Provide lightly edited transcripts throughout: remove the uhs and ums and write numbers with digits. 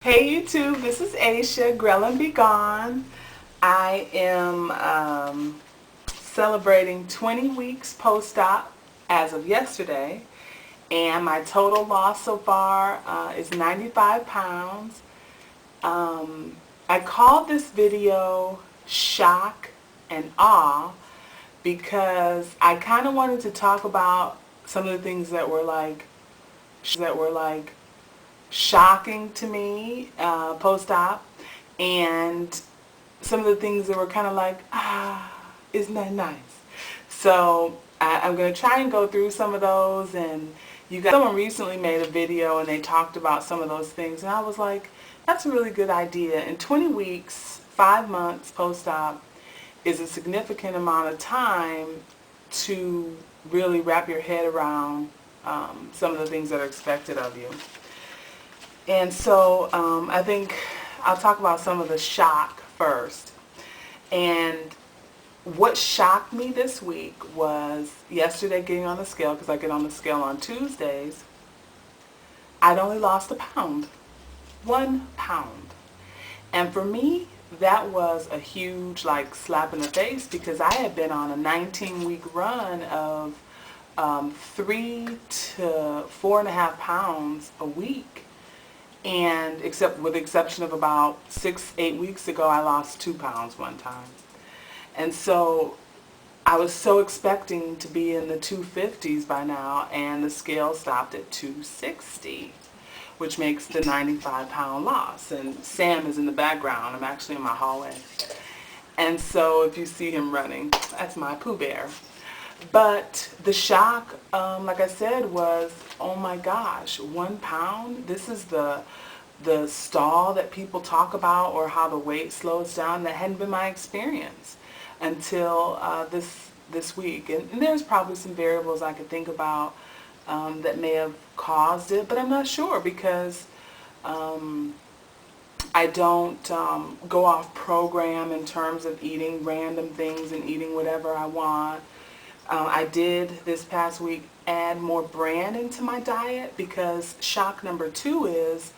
Hey YouTube, this is Aisha, Grill and Be Gone. I am celebrating 20 weeks post-op as of yesterday, and my total loss so far is 95 pounds. I called this video Shock and Awe because I kind of wanted to talk about some of the things that were like shocking to me post-op, and some of the things that were kind of like, isn't that nice? So I'm going to try and go through some of those. And someone recently made a video and they talked about some of those things, and I was like, that's a really good idea. In 20 weeks, 5 months post-op is a significant amount of time to really wrap your head around some of the things that are expected of you. And so I think I'll talk about some of the shock first. And what shocked me this week was yesterday getting on the scale, because I get on the scale on Tuesdays. I'd only lost a pound. 1 pound. And for me, that was a huge slap in the face, because I had been on a 19-week run of 3 to 4.5 pounds a week. And with the exception of about 6-8 weeks ago, I lost 2 pounds one time. And so I was so expecting to be in the 250s by now, and the scale stopped at 260, which makes the 95-pound loss. And Sam is in the background. I'm actually in my hallway. And so if you see him running, that's my Pooh Bear. But the shock, like I said, was, oh my gosh, 1 pound? This is the stall that people talk about, or how the weight slows down. That hadn't been my experience until this week. And there's probably some variables I could think about that may have caused it, but I'm not sure, because I don't go off program in terms of eating random things and eating whatever I want. I did this past week add more bran into my diet, because shock number 2 is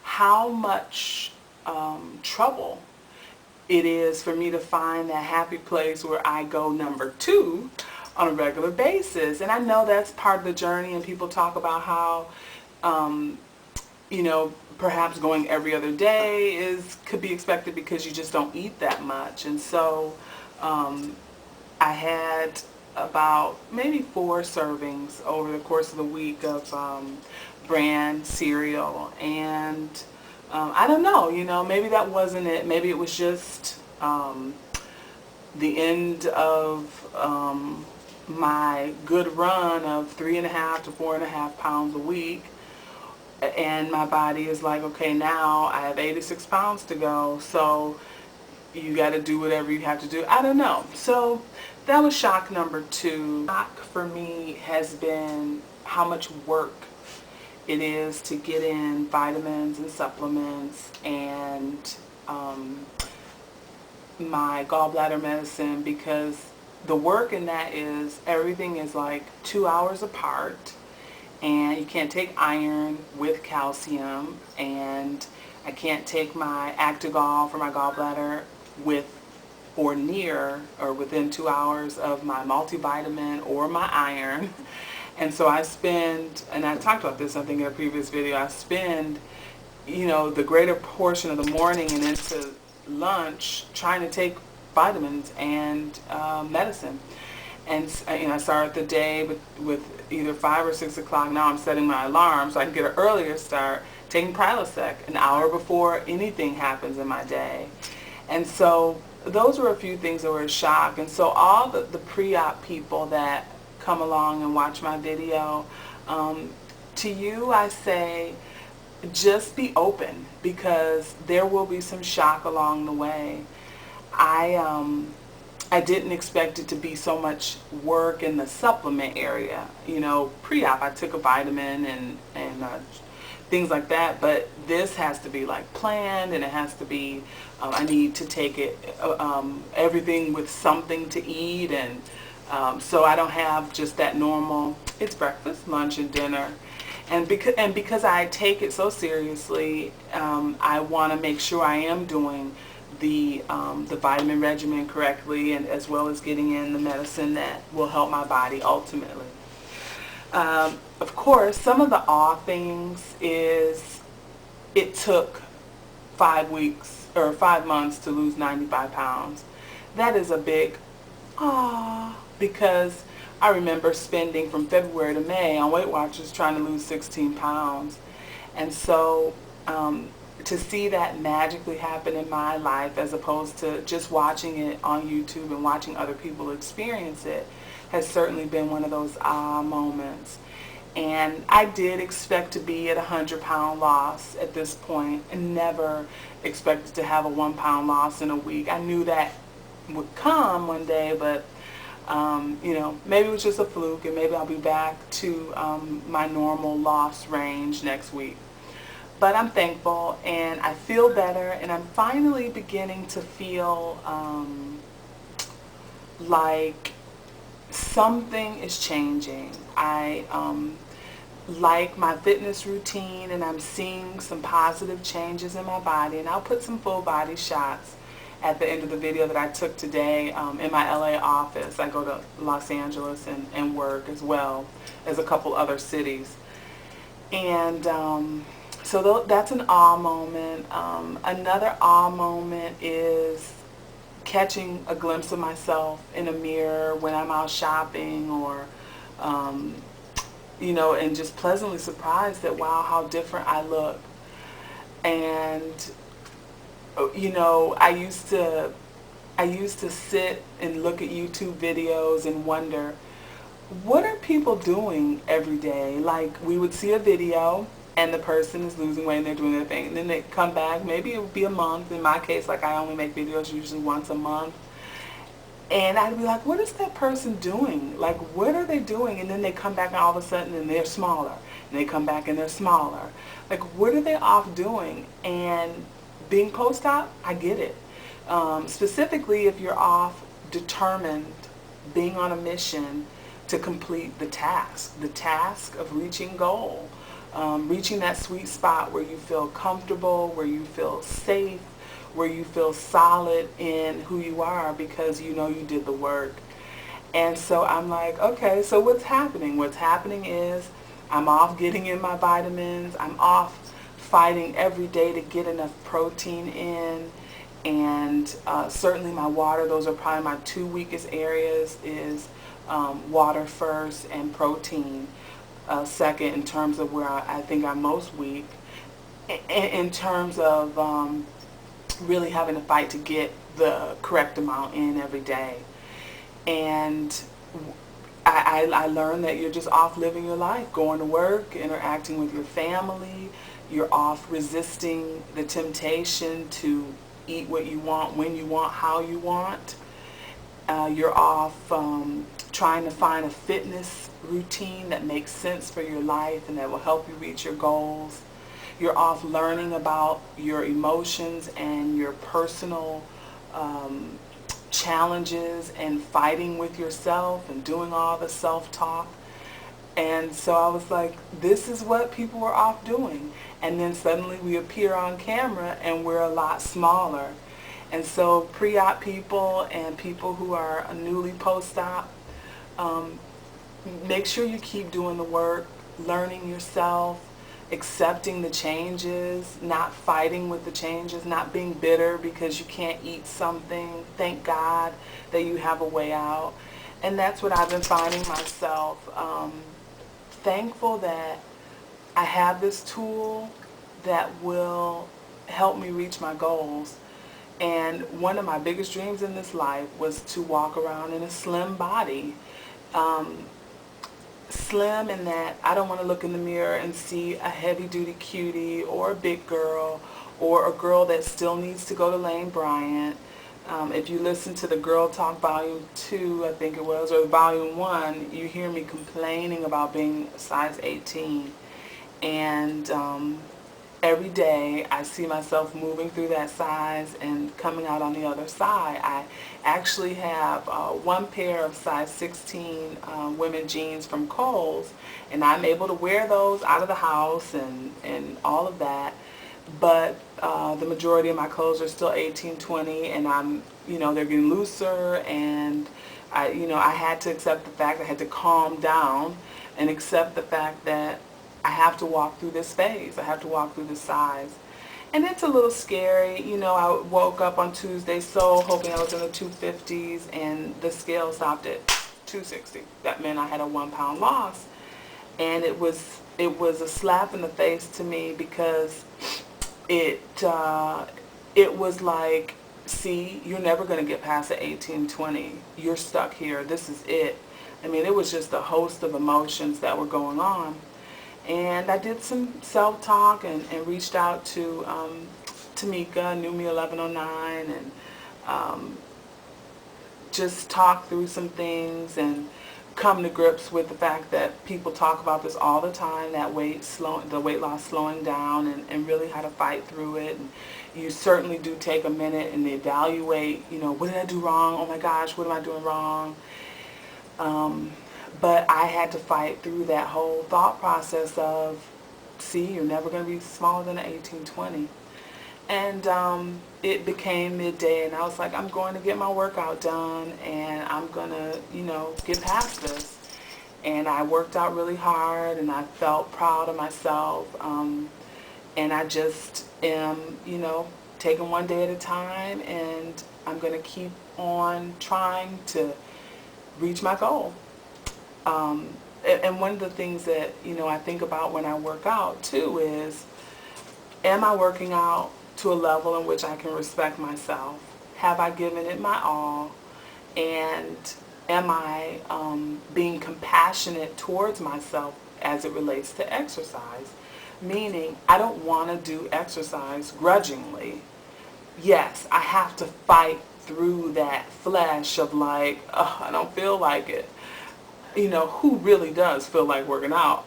how much trouble it is for me to find that happy place where I go number 2 on a regular basis. And I know that's part of the journey, and people talk about how perhaps going every other day could be expected because you just don't eat that much. And so I had about maybe 4 servings over the course of the week of bran cereal, and I don't know, maybe that wasn't it. Maybe it was just the end of my good run of 3.5 to 4.5 pounds a week, and my body is like, okay, now I have 86 pounds to go, so you got to do whatever you have to do. I don't know. So that was shock number 2. Shock for me has been how much work it is to get in vitamins and supplements, and my gallbladder medicine, because the work in that is everything is like 2 hours apart, and you can't take iron with calcium, and I can't take my Actigol for my gallbladder with or near or within 2 hours of my multivitamin or my iron. And so I spend, and I talked about this I think in a previous video, I spend the greater portion of the morning and into lunch trying to take vitamins and medicine. And I start the day with either 5 or 6 o'clock. Now I'm setting my alarm so I can get an earlier start, taking Prilosec an hour before anything happens in my day. And so those were a few things that were a shock. And so all the pre-op people that come along and watch my video, to you I say, just be open, because there will be some shock along the way. I didn't expect it to be so much work in the supplement area. Pre-op I took a vitamin and things like that, but this has to be planned, and it has to be, I need to take it, everything with something to eat, and so I don't have just that normal, it's breakfast, lunch, and dinner. And because I take it so seriously, I want to make sure I am doing the vitamin regimen correctly, and as well as getting in the medicine that will help my body ultimately. Of course, some of the awe things is it took 5 weeks or 5 months to lose 95 pounds. That is a big because I remember spending from February to May on Weight Watchers trying to lose 16 pounds. And so to see that magically happen in my life, as opposed to just watching it on YouTube and watching other people experience it, has certainly been one of those moments. And I did expect to be at a 100-pound loss at this point, and never expected to have a 1-pound loss in a week. I knew that would come one day, but maybe it was just a fluke, and maybe I'll be back to my normal loss range next week. But I'm thankful, and I feel better, and I'm finally beginning to feel like something is changing. I like my fitness routine, and I'm seeing some positive changes in my body, and I'll put some full body shots at the end of the video that I took today in my LA office. I go to Los Angeles and work, as well as a couple other cities. And so that's an awe moment. Another awe moment is catching a glimpse of myself in a mirror when I'm out shopping, or and just pleasantly surprised that, wow, how different I look. And I used to sit and look at YouTube videos and wonder, what are people doing every day? Like, we would see a video and the person is losing weight and they're doing their thing, and then they come back, maybe it would be a month. In my case, like, I only make videos usually once a month. And I'd be like, what is that person doing? Like, what are they doing? And then they come back and all of a sudden and they're smaller. And they come back and they're smaller. Like, what are they off doing? And being post-op, I get it. Specifically, if you're off determined, being on a mission to complete the task of reaching goal, reaching that sweet spot where you feel comfortable, where you feel safe, where you feel solid in who you are, because you did the work. And so I'm like, okay, so what's happening? What's happening is I'm off getting in my vitamins. I'm off fighting every day to get enough protein in. And certainly my water, those are probably my two weakest areas, is water first and protein second, in terms of where I think I'm most weak, in terms of really having to fight to get the correct amount in every day. And I learned that you're just off living your life, going to work, interacting with your family. You're off resisting the temptation to eat what you want, when you want, how you want. You're off trying to find a fitness routine that makes sense for your life and that will help you reach your goals. You're off learning about your emotions and your personal challenges, and fighting with yourself and doing all the self-talk. And so I was like, this is what people are off doing. And then suddenly we appear on camera and we're a lot smaller. And so pre-op people and people who are newly post-op, make sure you keep doing the work, learning yourself, accepting the changes, not fighting with the changes, not being bitter because you can't eat something. Thank God that you have a way out. And that's what I've been finding myself. Thankful that I have this tool that will help me reach my goals. And one of my biggest dreams in this life was to walk around in a slim body. Slim in that I don't want to look in the mirror and see a heavy-duty cutie or a big girl or a girl that still needs to go to Lane Bryant. If you listen to the Girl Talk Volume 2, I think it was, or Volume 1, you hear me complaining about being size 18. And every day I see myself moving through that size and coming out on the other side. I actually have one pair of size 16 women jeans from Kohl's, and I'm able to wear those out of the house and all of that. But the majority of my clothes are still 18, 20, and they're getting looser, and I had to accept the fact, I had to calm down and accept the fact that I have to walk through this phase. I have to walk through this size. And it's a little scary. I woke up on Tuesday so hoping I was in the 250s, and the scale stopped at 260. That meant I had a 1-pound loss. And it was a slap in the face to me, because it was like, see, you're never going to get past the 18-20. You're stuck here. This is it. I mean, it was just a host of emotions that were going on. And I did some self-talk and reached out to Tamika, New Me 1109, and just talked through some things and come to grips with the fact that people talk about this all the time, that the weight loss slowing down, and really how to fight through it. And you certainly do take a minute and evaluate, what did I do wrong? Oh my gosh, what am I doing wrong? But I had to fight through that whole thought process of, see, you're never going to be smaller than an 18-20. And it became midday, and I was like, I'm going to get my workout done, and I'm going to, get past this. And I worked out really hard, and I felt proud of myself. And I just am, taking one day at a time, and I'm going to keep on trying to reach my goal. And one of the things that, I think about when I work out too is, am I working out to a level in which I can respect myself? Have I given it my all? And am I being compassionate towards myself as it relates to exercise? Meaning, I don't want to do exercise grudgingly. Yes, I have to fight through that flesh of like, oh, I don't feel like it. Who really does feel like working out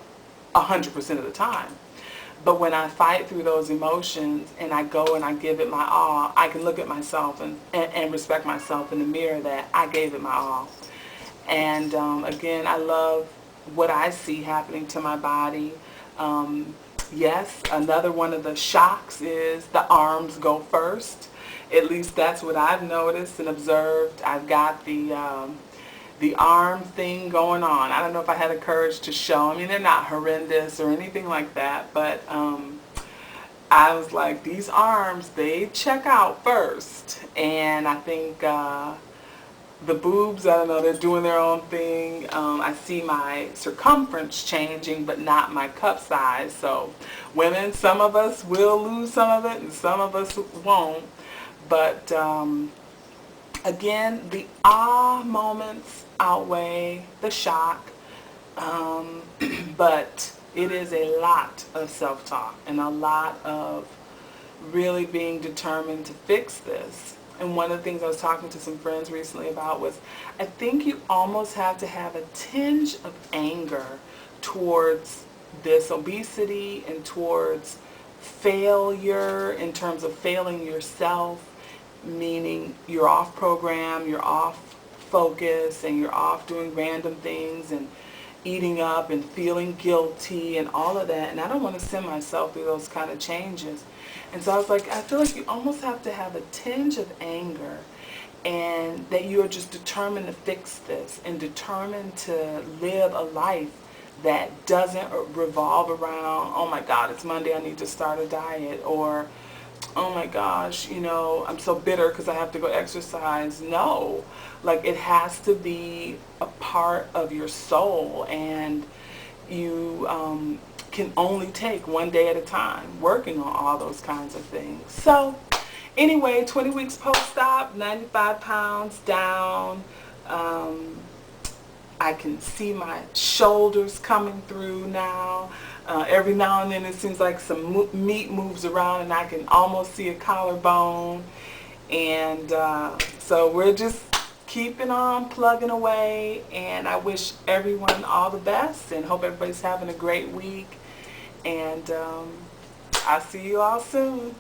100% of the time? But when I fight through those emotions and I go and I give it my all, I can look at myself and respect myself in the mirror that I gave it my all. And again, I love what I see happening to my body. Yes, another one of the shocks is the arms go first. At least that's what I've noticed and observed. I've got the arm thing going on. I don't know if I had the courage to show. I mean, they're not horrendous or anything like that, but I was like, these arms, they check out first. And I think the boobs, I don't know, they're doing their own thing. I see my circumference changing, but not my cup size. So women, some of us will lose some of it and some of us won't. But again, the ah moments outweigh the shock, but it is a lot of self-talk and a lot of really being determined to fix this. And one of the things I was talking to some friends recently about was, I think you almost have to have a tinge of anger towards this obesity and towards failure in terms of failing yourself, meaning you're off program, you're off focus, and you're off doing random things and eating up and feeling guilty and all of that. And I don't want to send myself through those kind of changes. And so I was like, I feel like you almost have to have a tinge of anger, and that you are just determined to fix this and determined to live a life that doesn't revolve around, oh my God, it's Monday, I need to start a diet, or oh my gosh, I'm so bitter because I have to go exercise. No, like, it has to be a part of your soul, and you can only take one day at a time working on all those kinds of things. So anyway, 20 weeks post-op, 95 pounds down. I can see my shoulders coming through now. Every now and then it seems like some meat moves around and I can almost see a collarbone. And so we're just keeping on plugging away, and I wish everyone all the best and hope everybody's having a great week. And I'll see you all soon.